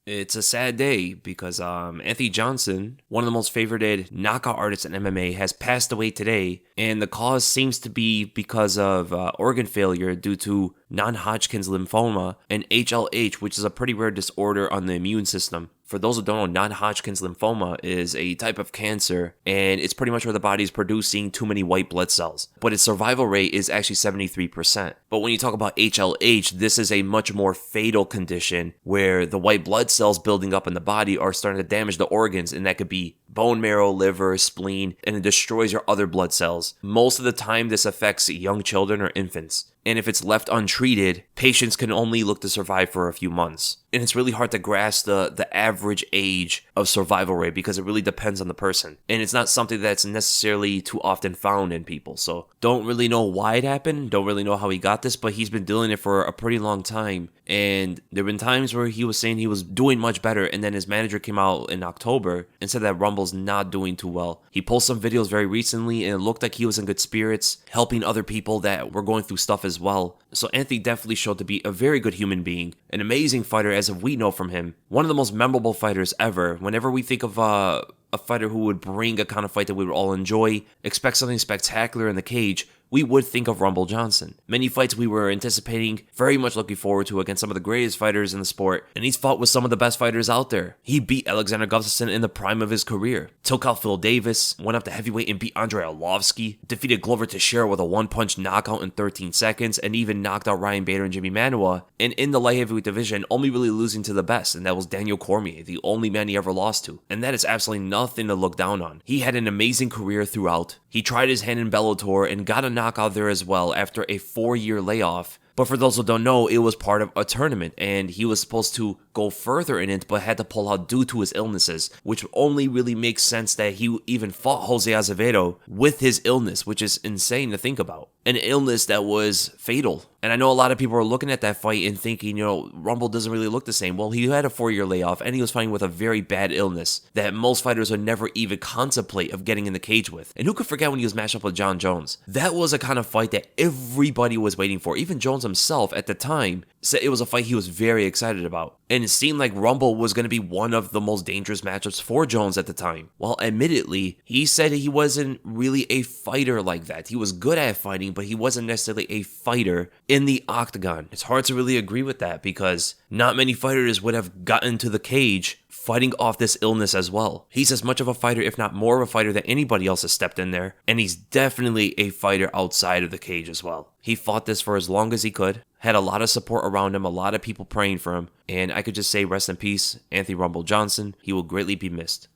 It's a sad day because Anthony Johnson, one of the most favorited knockout artists in MMA, has passed away today, and the cause seems to be because of organ failure due to non-Hodgkin's lymphoma and HLH, which is a pretty rare disorder on the immune system. For those who don't know, non-Hodgkin's lymphoma is a type of cancer, and it's pretty much where the body is producing too many white blood cells. But its survival rate is actually 73%. But when you talk about HLH, this is a much more fatal condition where the white blood cells building up in the body are starting to damage the organs, and that could be bone marrow, liver, spleen, and it destroys your other blood cells. Most of the time, this affects young children or infants. And if it's left untreated, patients can only look to survive for a few months. And it's really hard to grasp the average age of survival rate because it really depends on the person. And it's not something that's necessarily too often found in people. So don't really know why it happened, don't really know how he got this, but he's been doing it for a pretty long time. And there have been times where he was saying he was doing much better, and then his manager came out in October and said that Rumble's not doing too well. He posted some videos very recently, and it looked like he was in good spirits, helping other people that were going through stuff as well. So Anthony definitely showed to be a very good human being, an amazing fighter as of we know from him, one of the most memorable fighters ever. Whenever we think of a fighter who would bring a kind of fight that we would all enjoy, expect something spectacular in the cage, we would think of Rumble Johnson. Many fights we were anticipating, very much looking forward to against some of the greatest fighters in the sport, and he's fought with some of the best fighters out there. He beat Alexander Gustafsson in the prime of his career, took out Phil Davis, went up to heavyweight and beat Andrei Arlovski, defeated Glover Teixeira with a one-punch knockout in 13 seconds, and even knocked out Ryan Bader and Jimmy Manuwa, and in the light heavyweight division, only really losing to the best, and that was Daniel Cormier, the only man he ever lost to. And that is absolutely nothing to look down on. He had an amazing career throughout. He tried his hand in Bellator and got a knockout there as well after a 4-year layoff. But for those who don't know, it was part of a tournament, and he was supposed to go further in it, but had to pull out due to his illnesses, which only really makes sense that he even fought Jose Azevedo with his illness, which is insane to think about. An illness that was fatal. And I know a lot of people are looking at that fight and thinking, Rumble doesn't really look the same. Well, he had a 4-year layoff, and he was fighting with a very bad illness that most fighters would never even contemplate of getting in the cage with. And who could forget when he was matched up with John Jones? That was a kind of fight that everybody was waiting for. Even Jones himself at the time said it was a fight he was very excited about. And it seemed like Rumble was going to be one of the most dangerous matchups for Jones at the time. While admittedly, he said he wasn't really a fighter like that. He was good at fighting, but he wasn't necessarily a fighter in the octagon. It's hard to really agree with that because not many fighters would have gotten to the cage fighting off this illness as well. He's as much of a fighter, if not more of a fighter, than anybody else has stepped in there. And he's definitely a fighter outside of the cage as well. He fought this for as long as he could, had a lot of support around him, a lot of people praying for him. And I could just say rest in peace, Anthony Rumble Johnson. He will greatly be missed.